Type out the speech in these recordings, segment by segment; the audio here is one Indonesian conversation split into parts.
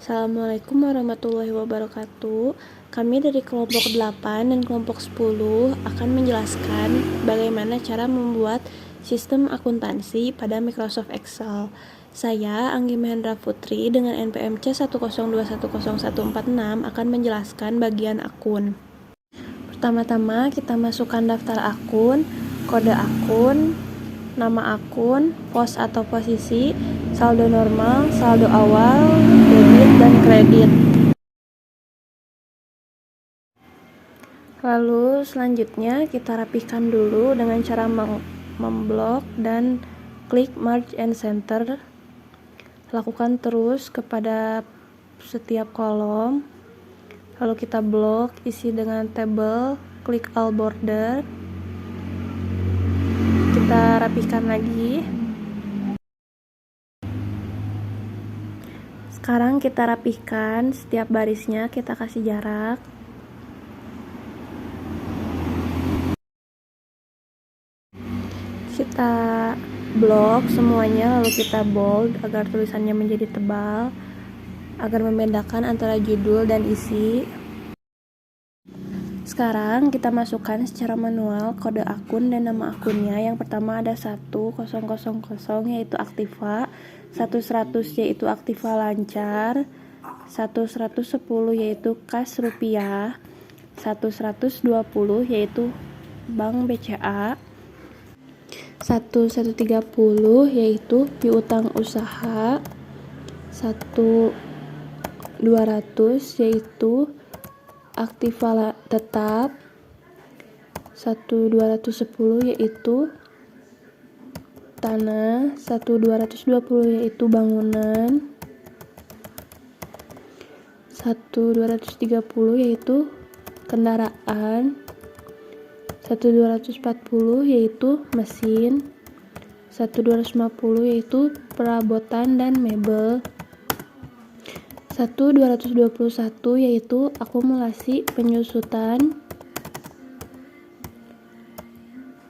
Assalamualaikum warahmatullahi wabarakatuh. Kami dari kelompok 8 dan kelompok 10 akan menjelaskan bagaimana cara membuat sistem akuntansi pada Microsoft Excel. Saya, Anggi Mahendra Putri, dengan NPMC 102100146 akan menjelaskan bagian akun. Pertama-tama kita masukkan daftar akun, kode akun, nama akun, pos atau posisi, saldo normal, saldo awal, debit, dan kredit. Lalu selanjutnya kita rapihkan dulu dengan cara memblok dan klik merge and center. Lakukan terus kepada setiap kolom. Lalu kita blok, isi dengan tabel, klik all border. Kita rapihkan lagi. Sekarang kita rapihkan setiap barisnya, kita kasih jarak. Kita blok semuanya, lalu kita bold agar tulisannya menjadi tebal, agar membedakan antara judul dan isi. Sekarang kita masukkan secara manual kode akun dan nama akunnya. Yang pertama ada 1000 yaitu aktiva, 1100 yaitu aktiva lancar, 1110 yaitu kas rupiah, 1120 yaitu bank BCA, 1130 yaitu piutang usaha, 1200 yaitu aktiva tetap, 1210 yaitu tanah, 1220 yaitu bangunan, 1230 yaitu kendaraan, 1240 yaitu mesin, 1250 yaitu perabotan dan mebel, 1221 yaitu akumulasi penyusutan,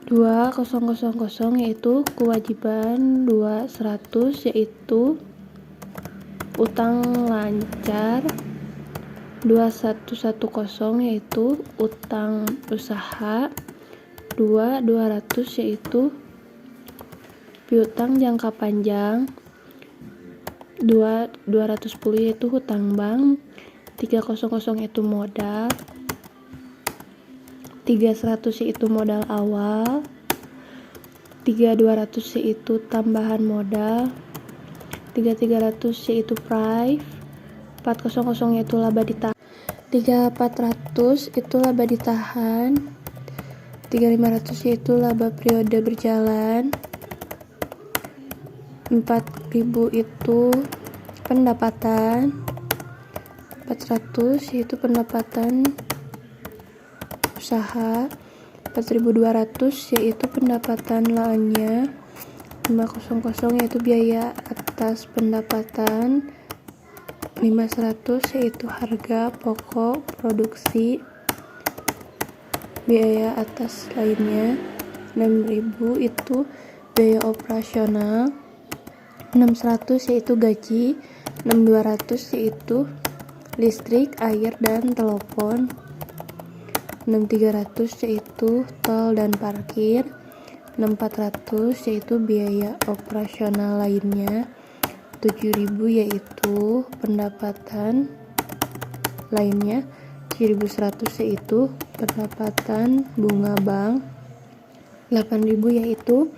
2000 yaitu kewajiban, 2100 yaitu utang lancar, 2110 yaitu utang usaha, 200 yaitu piutang jangka panjang, 210 yaitu hutang bank, 300 yaitu modal, 300 yaitu modal awal, 3200 yaitu tambahan modal, 3300 yaitu price, 400 yaitu laba ditahan, 3400 itu laba ditahan, 3500 yaitu laba periode berjalan, 4000 itu pendapatan, 400 yaitu pendapatan usaha, 4200 yaitu pendapatan lainnya, 500 yaitu biaya atas pendapatan, 500 yaitu harga pokok produksi, biaya atas lainnya, 6000 itu biaya operasional, 600 yaitu gaji, 6200 yaitu listrik, air, dan telepon, 6300 yaitu tol dan parkir, 6400 yaitu biaya operasional lainnya, 7000 yaitu pendapatan lainnya, 7100 yaitu pendapatan bunga bank, 8000 yaitu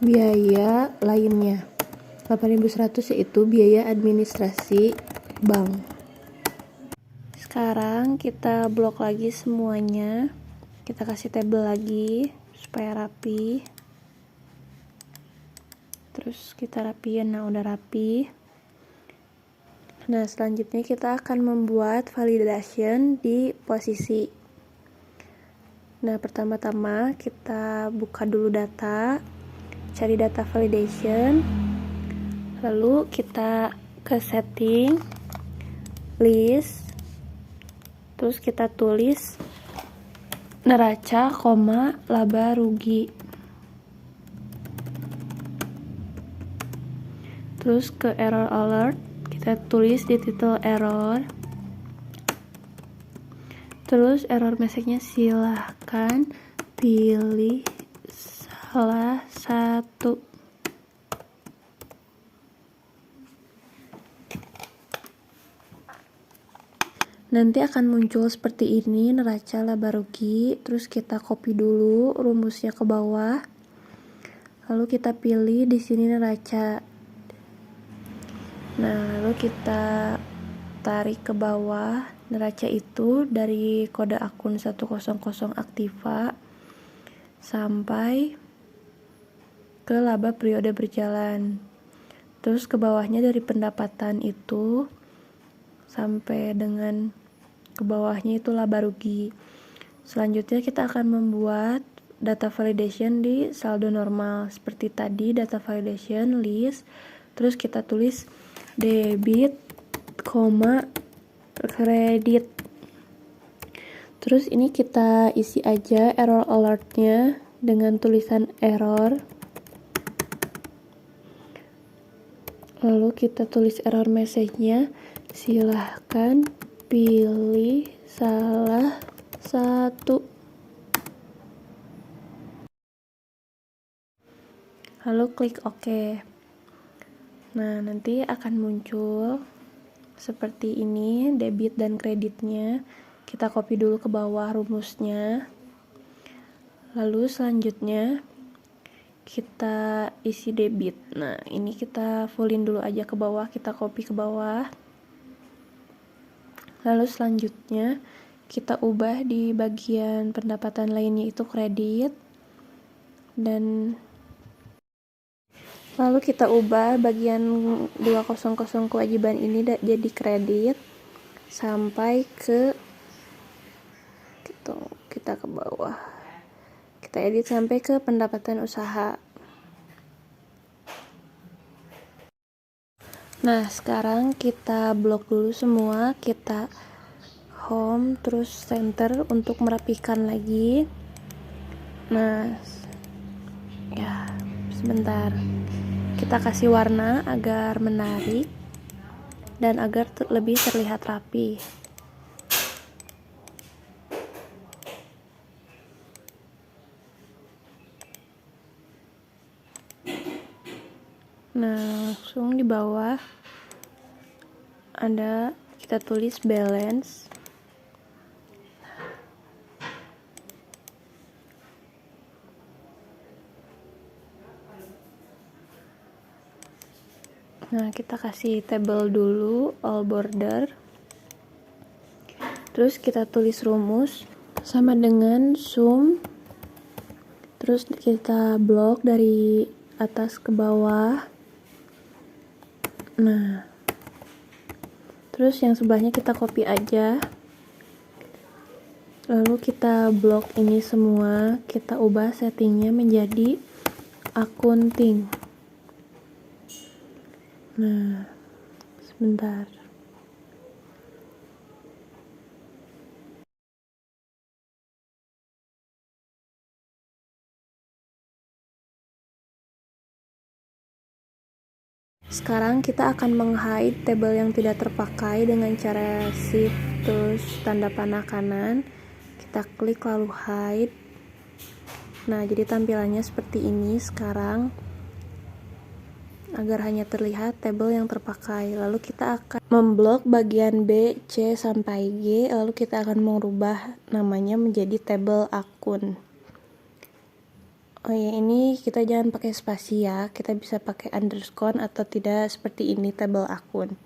biaya lainnya, 8100 yaitu biaya administrasi bank. Sekarang kita blok lagi semuanya, kita kasih tabel lagi supaya rapi, terus kita rapiin. Nah, udah rapi. Nah, selanjutnya kita akan membuat validation di posisi. Nah, pertama-tama kita buka dulu data, cari data validation, lalu kita ke setting, list, terus kita tulis neraca, laba rugi. Terus ke error alert, kita kita tulis di title error. Terus error message-nya silahkan pilih salah satu. Nanti akan muncul seperti ini neraca laba rugi. Terus kita copy dulu rumusnya ke bawah. Lalu kita pilih di sini neraca. Nah, lalu kita tarik ke bawah neraca itu dari kode akun 100 aktiva sampai ke laba periode berjalan. Terus ke bawahnya dari pendapatan itu sampai dengan ke bawahnya itu laba rugi. Selanjutnya kita akan membuat data validation di saldo normal. Seperti tadi data validation list, terus kita tulis debit, kredit. Terus ini kita isi aja error alertnya dengan tulisan error. Lalu kita tulis error message-nya, silahkan pilih salah satu. Lalu klik OK. Nah, nanti akan muncul seperti ini debit dan kreditnya. Kita copy dulu ke bawah rumusnya. Lalu selanjutnya kita isi debit. Nah, ini kita fullin dulu aja ke bawah, kita copy ke bawah. Lalu selanjutnya kita ubah di bagian pendapatan lainnya itu kredit, dan lalu kita ubah bagian 200 kewajiban ini jadi kredit sampai ke kita ke bawah. Kita edit sampai ke pendapatan usaha. Nah, sekarang kita blok dulu semua, kita home terus center untuk merapikan lagi. Nah, ya sebentar, kita kasih warna agar menarik dan agar lebih terlihat rapi. Nah, langsung di bawah ada kita tulis balance. Nah, kita kasih table dulu, all border. Terus kita tulis rumus sama dengan sum. Terus kita blok dari atas ke bawah. Nah, terus yang sebelahnya kita copy aja. Lalu kita blok ini semua, kita ubah settingnya menjadi accounting. Nah, sebentar. Sekarang kita akan meng-hide tabel yang tidak terpakai dengan cara shift terus tanda panah kanan. Kita klik lalu hide. Nah, jadi tampilannya seperti ini sekarang, agar hanya terlihat tabel yang terpakai. Lalu kita akan memblok bagian B, C, sampai G. Lalu kita akan merubah namanya menjadi tabel akun. Oh ya, ini kita jangan pakai spasi ya, kita bisa pakai underscore atau tidak seperti ini tabel akun.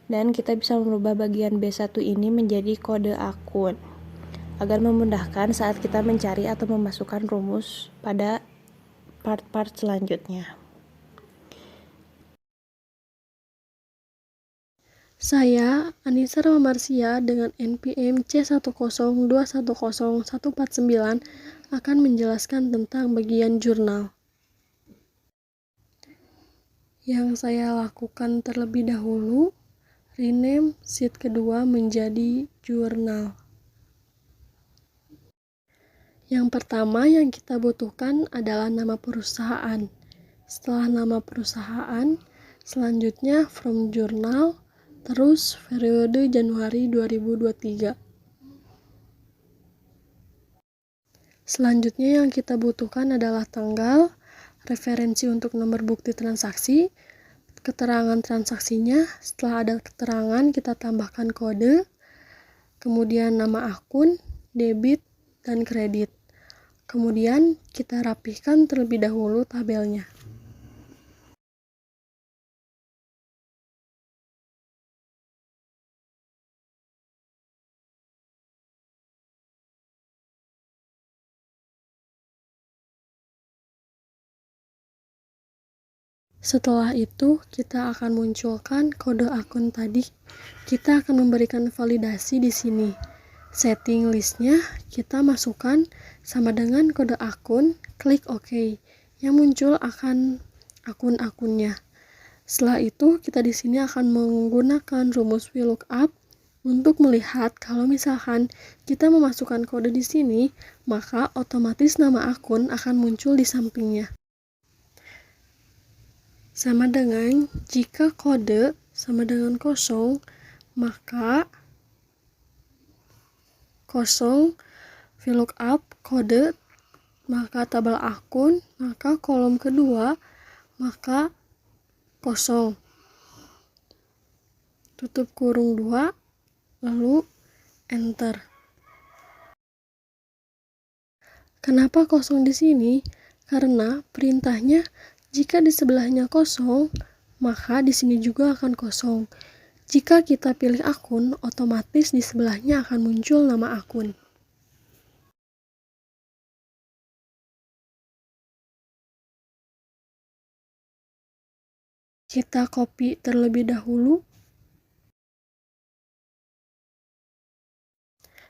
Dan kita bisa merubah bagian B1 ini menjadi kode akun agar memudahkan saat kita mencari atau memasukkan rumus pada part-part selanjutnya. Saya, Anissa Ramamarsia dengan NPM C10210149 akan menjelaskan tentang bagian jurnal. Yang saya lakukan terlebih dahulu, rename sheet kedua menjadi jurnal. Yang pertama yang kita butuhkan adalah nama perusahaan. Setelah nama perusahaan, Selanjutnya from jurnal, terus periode Januari 2023. Selanjutnya yang kita butuhkan adalah tanggal, referensi untuk nomor bukti transaksi, keterangan transaksinya. Setelah ada keterangan, kita tambahkan kode, kemudian nama akun, debit, dan kredit. Kemudian kita rapihkan terlebih dahulu tabelnya. Setelah itu, kita akan munculkan kode akun tadi. Kita akan memberikan validasi di sini. Setting listnya kita masukkan sama dengan kode akun, klik OK. Yang muncul akan akun-akunnya. Setelah itu, kita di sini akan menggunakan rumus VLOOKUP untuk melihat kalau misalkan kita memasukkan kode di sini, maka otomatis nama akun akan muncul di sampingnya. Sama dengan jika kode sama dengan kosong, maka kosong VLOOKUP kode, maka tabel akun, maka kolom kedua, maka kosong. Tutup kurung 2, lalu enter. Kenapa kosong di sini? Karena perintahnya jika di sebelahnya kosong, maka di sini juga akan kosong. Jika kita pilih akun, otomatis di sebelahnya akan muncul nama akun. Kita copy terlebih dahulu.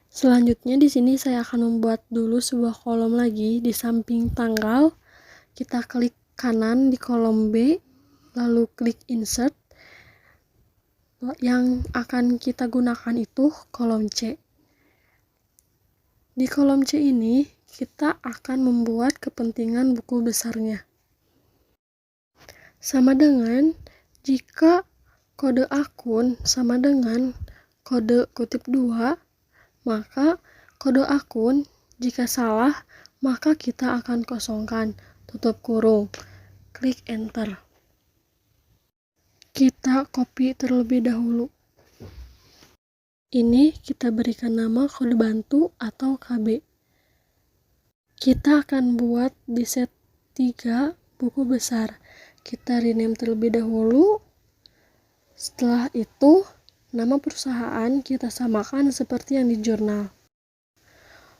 Selanjutnya di sini saya akan membuat dulu sebuah kolom lagi di samping tanggal. Kita klik kanan di kolom B, lalu klik insert. Yang akan kita gunakan itu kolom C. Di kolom C ini kita akan membuat kepentingan buku besarnya. Sama dengan jika kode akun sama dengan kode kutip 2, maka kode akun jika salah, maka kita akan kosongkan, tutup kurung, klik enter. Kita copy terlebih dahulu. Ini kita berikan nama kode bantu atau KB. Kita akan buat di set 3 buku besar. Kita rename terlebih dahulu. Setelah itu, nama perusahaan kita samakan seperti yang di jurnal.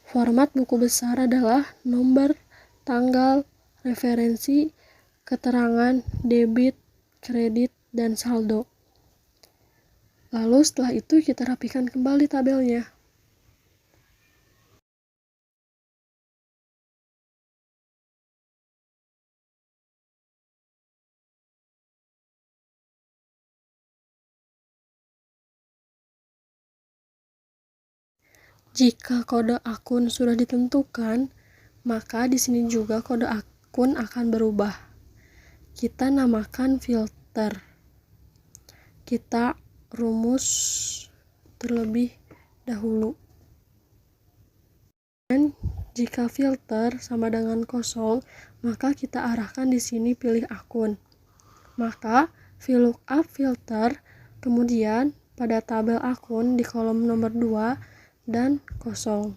Format buku besar adalah nomor, tanggal, referensi, keterangan, debit, kredit, dan saldo. Lalu setelah itu kita rapikan kembali tabelnya. Jika kode akun sudah ditentukan, maka di sini juga kode akun akan berubah. Kita namakan filter. Kita rumus terlebih dahulu. Dan jika filter sama dengan kosong, maka kita arahkan di sini pilih akun. Maka VLOOKUP filter, kemudian pada tabel akun di kolom nomor 2 dan kosong.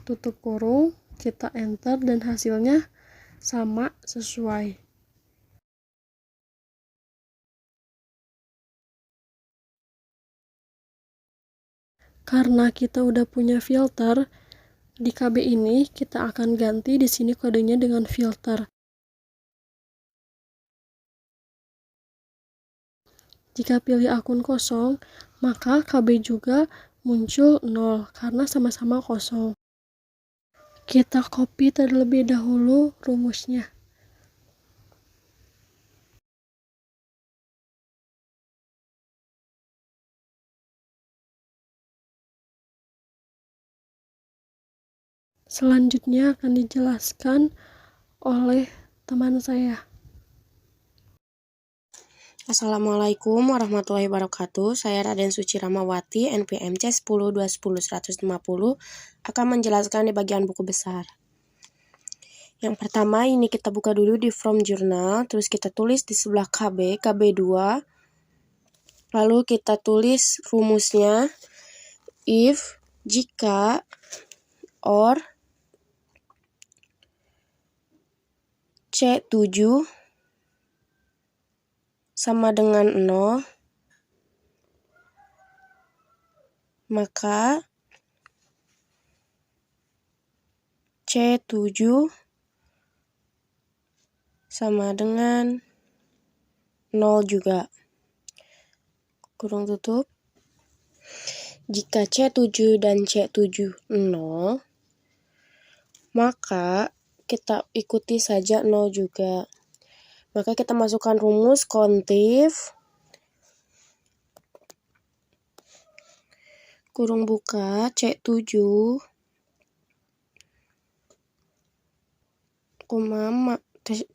Tutup kurung, kita enter dan hasilnya sama sesuai. Karena kita udah punya filter, di KB ini kita akan ganti di sini kodenya dengan filter. Jika pilih akun kosong, maka KB juga muncul 0 karena sama-sama kosong. Kita copy terlebih dahulu rumusnya. Selanjutnya akan dijelaskan oleh teman saya. Assalamualaikum warahmatullahi wabarakatuh. Saya Raden Suci Ramawati, NPM C10210150 akan menjelaskan di bagian buku besar. Yang pertama ini kita buka dulu di From Journal, terus kita tulis di sebelah KB2, lalu kita tulis rumusnya, if, jika, or, C7 sama dengan 0, maka C7 sama dengan 0 juga. Kurung tutup. Jika C7 dan C7 0, maka kita ikuti saja 0 juga. Maka kita masukkan rumus kontif, kurung buka, C7,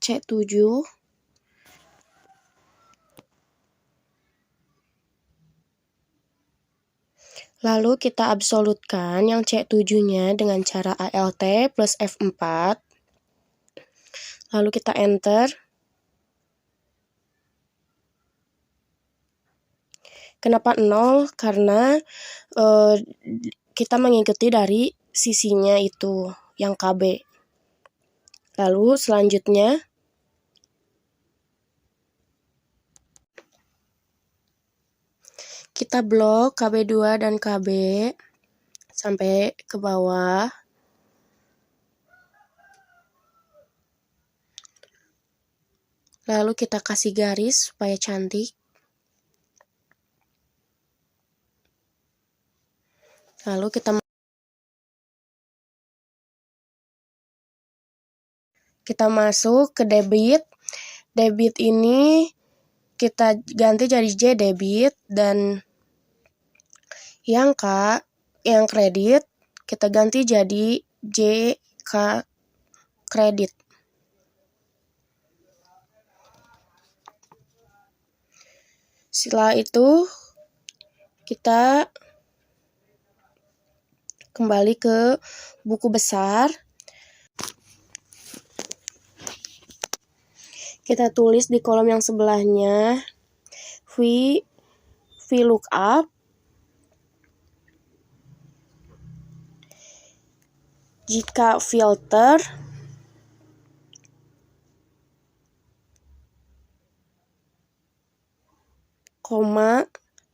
C7, lalu kita absolutkan yang C7-nya dengan cara ALT plus F4, lalu kita enter. Kenapa 0? Karena kita mengikuti dari sisinya itu, yang KB. Lalu selanjutnya, kita blok KB2 dan KB sampai ke bawah. Lalu kita kasih garis supaya cantik. Lalu kita masuk ke debit. Debit ini kita ganti jadi J debit, dan yang kredit kita ganti jadi J kredit. Setelah itu kita kembali ke buku besar. Kita tulis di kolom yang sebelahnya VLOOKUP jika filter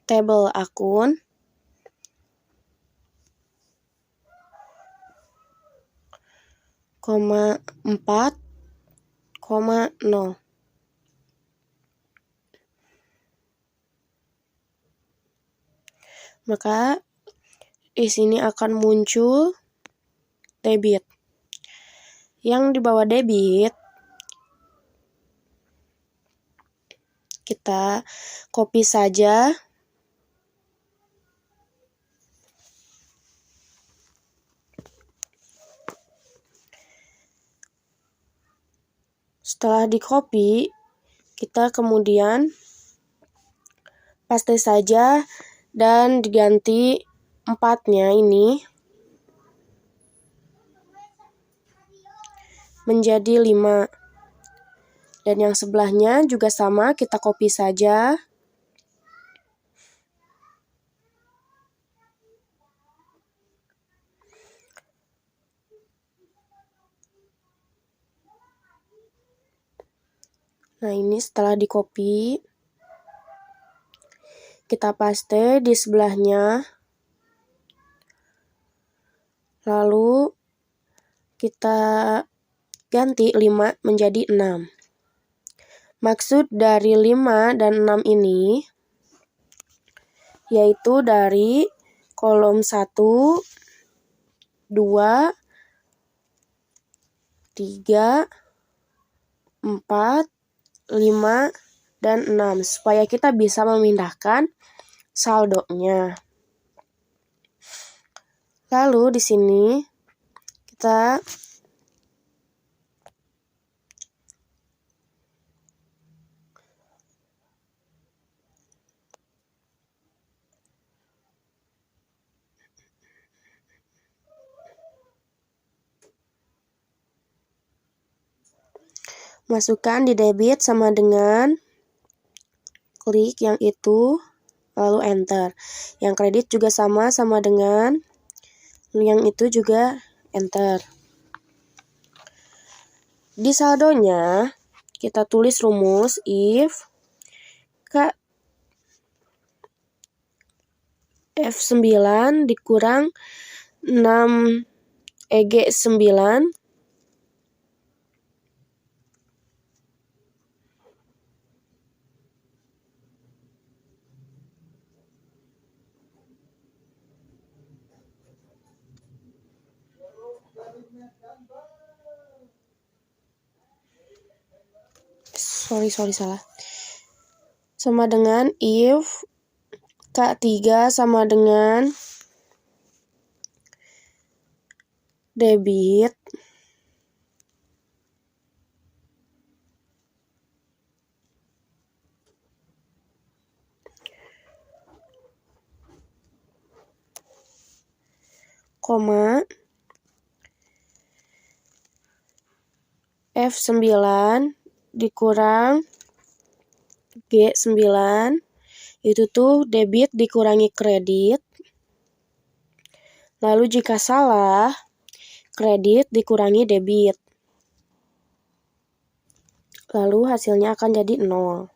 table akun (4, 0). Maka di sini akan muncul debit. Yang di bawah debit kita copy saja. Setelah di-copy, kita kemudian paste saja dan diganti 4-nya ini menjadi 5. Dan yang sebelahnya juga sama, kita copy saja. Nah, ini setelah di-copy, kita paste di sebelahnya. Lalu kita ganti 5 menjadi 6. Maksud dari 5 dan 6 ini yaitu dari kolom 1, 2, 3, 4, 5, dan 6, supaya kita bisa memindahkan saldonya. Lalu di sini kita Masukkan di debit sama dengan klik yang itu, lalu enter. Yang kredit juga sama dengan yang itu juga enter. Di saldonya, kita tulis rumus if F9 dikurang 6 EG9 salah. Sama dengan if K3 sama dengan debit koma F9 dikurang G9, itu tuh debit dikurangi kredit. Lalu jika salah, kredit dikurangi debit. Lalu hasilnya akan jadi 0.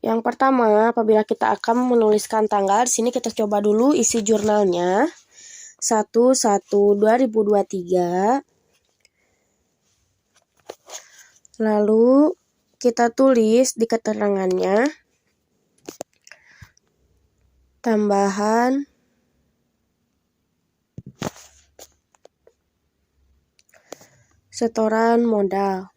Yang pertama, apabila kita akan menuliskan tanggal, di sini kita coba dulu isi jurnalnya. 1/1/2023. Lalu kita tulis di keterangannya tambahan setoran modal.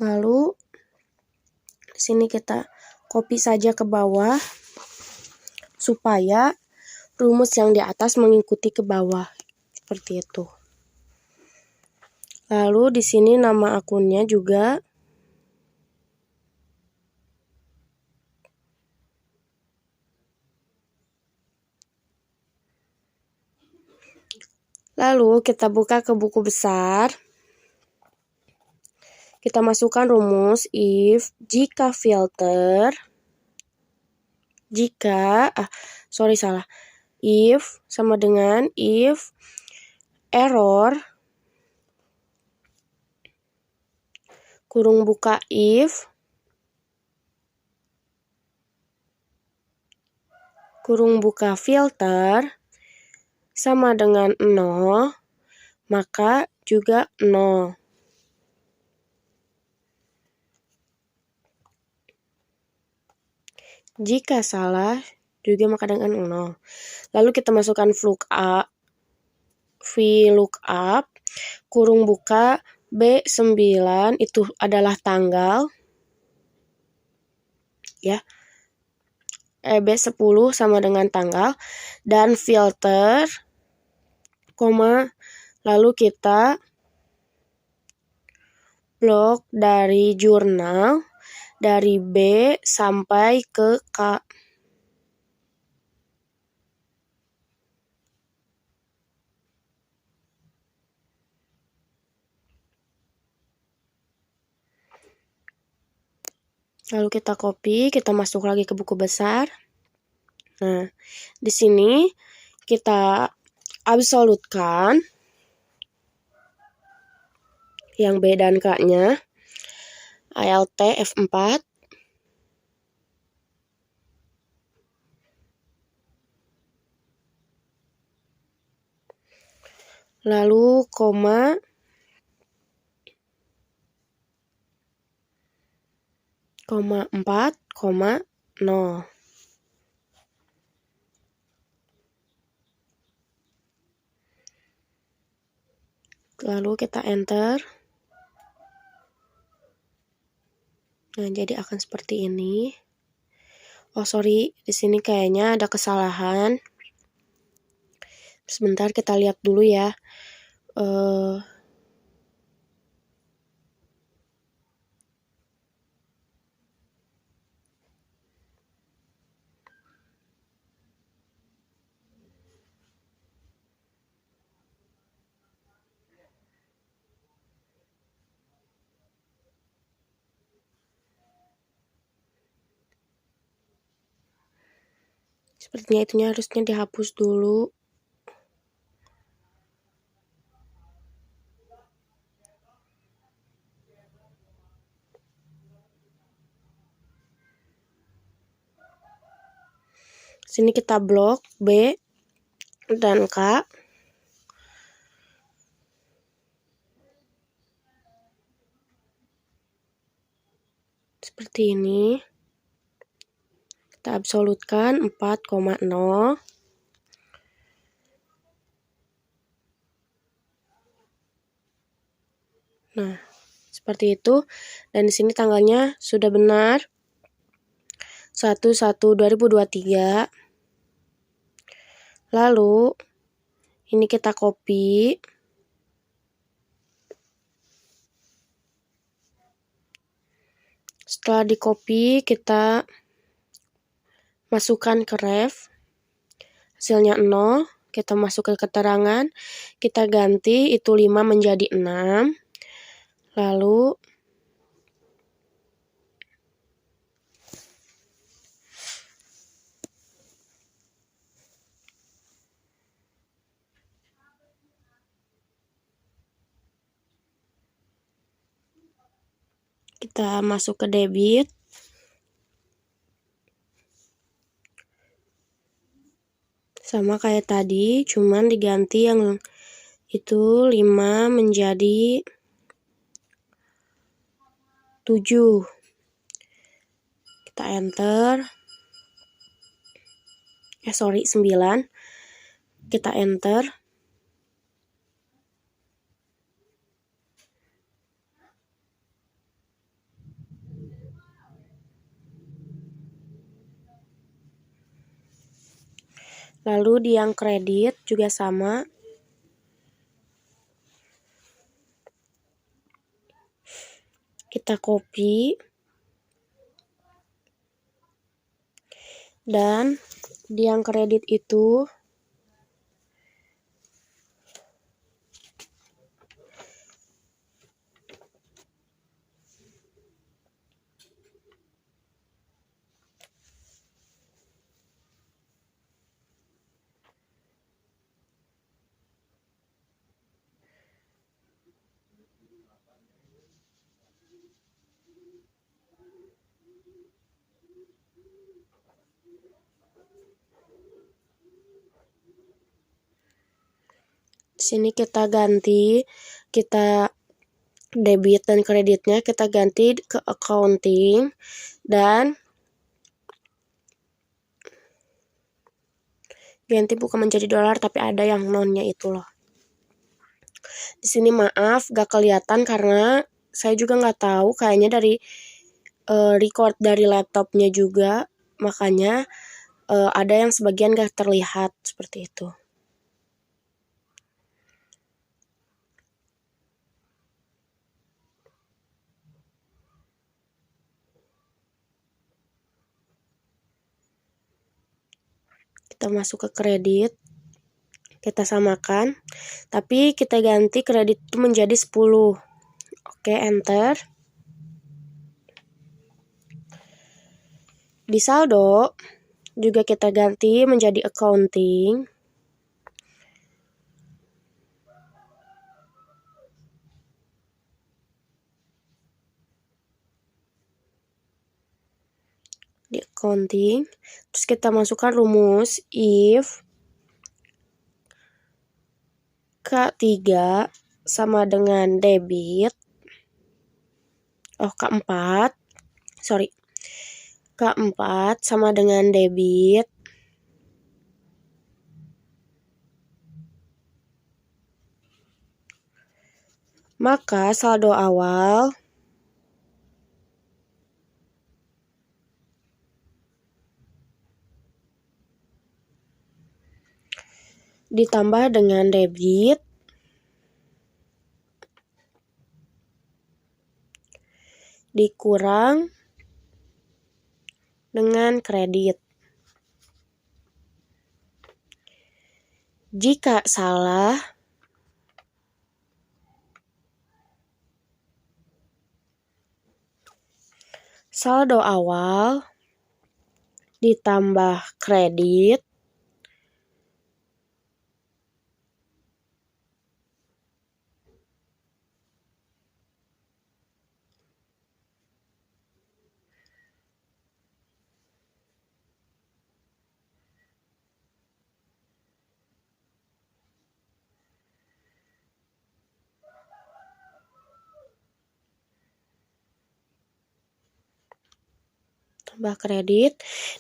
Lalu di sini kita copy saja ke bawah supaya rumus yang di atas mengikuti ke bawah seperti itu. Lalu di sini nama akunnya juga lalu kita buka ke buku besar. Kita masukkan rumus if jika if sama dengan if error kurung buka if kurung buka filter sama dengan 0, maka juga 0. Jika salah, juga maka dengan 0. Lalu kita masukkan VLOOKUP, kurung buka B9, itu adalah tanggal. Ya. B10 sama dengan tanggal. Dan filter, lalu kita blok dari jurnal, dari B sampai ke K. Lalu kita copy, kita masuk lagi ke buku besar. Nah, di sini kita absolutkan yang B dan K-nya. ALT F4. Lalu koma, koma 4, koma 0. Lalu kita enter. Nah, jadi akan seperti ini. Oh, sorry, di sini kayaknya ada kesalahan. Sebentar kita lihat dulu ya. Sepertinya itunya harusnya dihapus dulu. Sini kita blok B dan K. Seperti ini. Kita absolutkan 4,0. Nah, seperti itu. Dan di sini tanggalnya sudah benar. 1/1/2023. Lalu ini kita copy. Setelah di copy, kita masukkan ke ref. Hasilnya 0. Kita masuk ke keterangan. Kita ganti itu 5 menjadi 6. Lalu kita masuk ke debit. Sama kayak tadi, cuman diganti yang itu 5 menjadi 7. Kita enter. 9. Kita enter. Lalu di yang kredit juga sama. Kita copy. Dan di yang kredit itu sini kita ganti, kita debit dan kreditnya kita ganti ke accounting dan ganti bukan menjadi dolar tapi ada yang nonnya itu loh. Di sini maaf gak kelihatan karena saya juga nggak tahu, kayaknya dari record dari laptopnya juga, makanya ada yang sebagian gak terlihat seperti itu. Kita masuk ke kredit, kita samakan, tapi kita ganti kredit itu menjadi 10. Oke, enter. Di saldo juga kita ganti menjadi accounting. Di accounting, terus kita masukkan rumus if K3 sama dengan debit, K4 sama dengan debit, maka saldo awal ditambah dengan debit dikurang dengan kredit. Jika salah, saldo awal ditambah kredit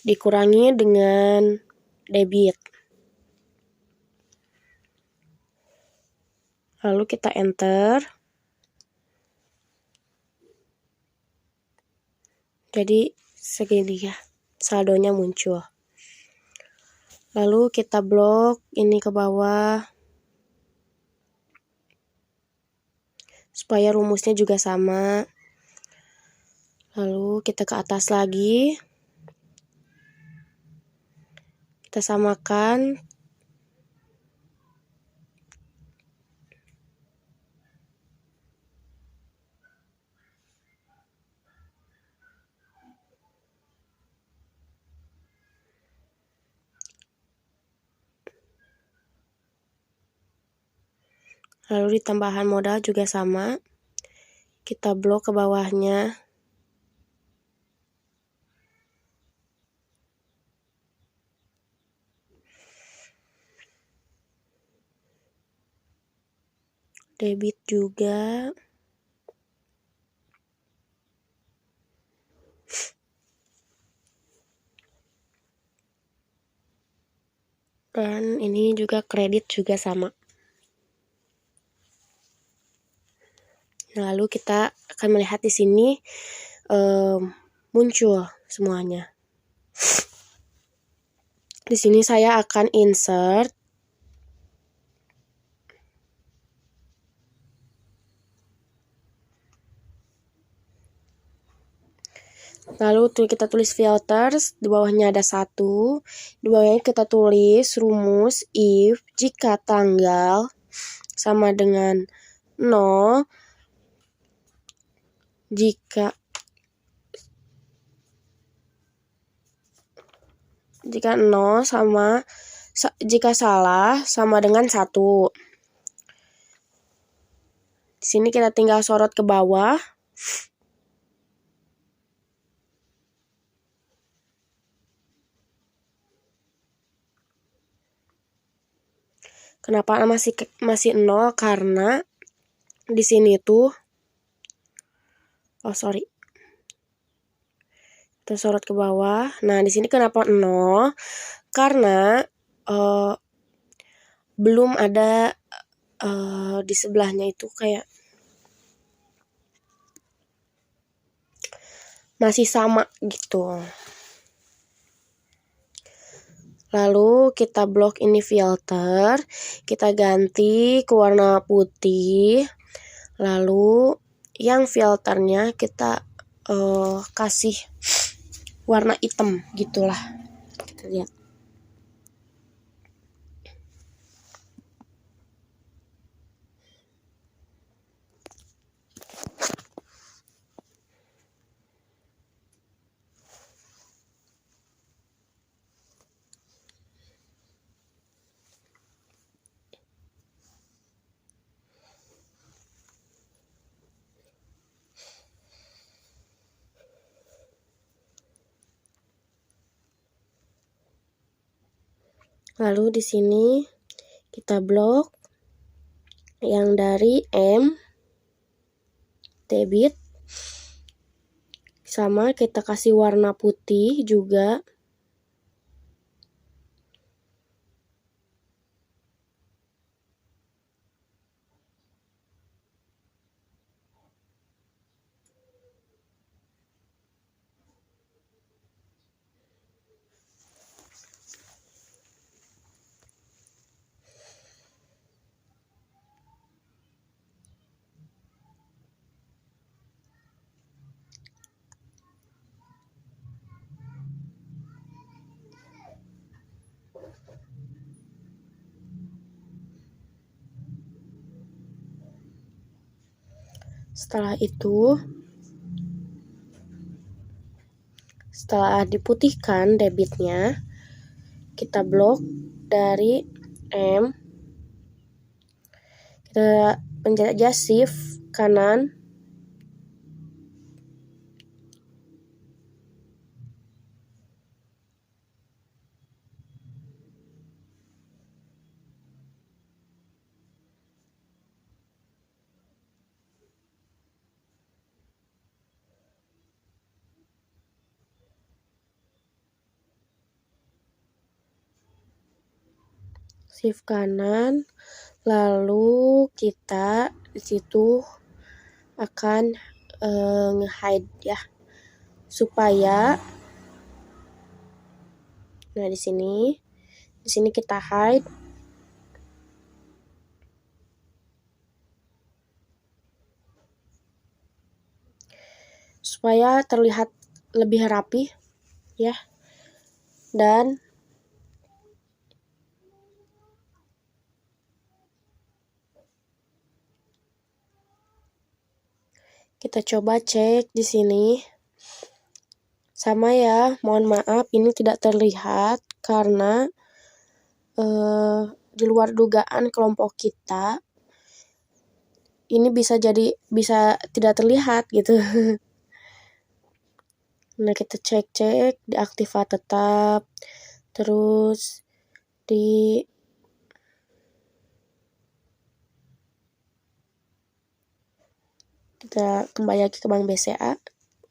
dikurangi dengan debit. Lalu kita enter. Jadi segini ya, saldonya muncul. Lalu kita blok ini ke bawah supaya rumusnya juga sama. Lalu kita ke atas lagi. Kita samakan. Lalu di tambahan modal juga sama. Kita blok ke bawahnya. Debit juga. Dan ini juga kredit juga sama. Lalu kita akan melihat di sini muncul semuanya. Di sini saya akan insert. Lalu kita tulis filters, di bawahnya ada 1. Di bawahnya kita tulis rumus if jika tanggal sama dengan 0, jika salah sama dengan 1. Di sini kita tinggal sorot ke bawah. Kenapa masih 0? Karena di sini tuh kita sorot ke bawah. Nah, di sini kenapa 0? Karena belum ada di sebelahnya itu kayak masih sama gitu. Lalu kita blok ini filter, kita ganti ke warna putih. Lalu yang filternya kita kasih warna hitam gitulah. Kita lihat. Lalu di sini kita blok yang dari M debit, sama kita kasih warna putih juga. Setelah diputihkan debitnya, kita blok dari M, kita pencet aja shift kanan, shift kanan, lalu kita di situ akan nge-hide ya, supaya di sini kita hide supaya terlihat lebih rapi ya, dan kita coba cek di sini. Sama ya, mohon maaf ini tidak terlihat karena di luar dugaan kelompok kita. Ini bisa tidak terlihat gitu. Nah, kita cek diaktifat tetap. Terus kita kembali lagi ke Bank BCA,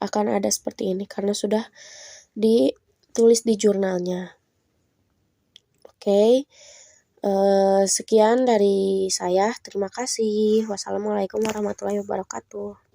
akan ada seperti ini karena sudah ditulis di jurnalnya. Oke. Sekian dari saya. Terima kasih. Wassalamualaikum warahmatullahi wabarakatuh.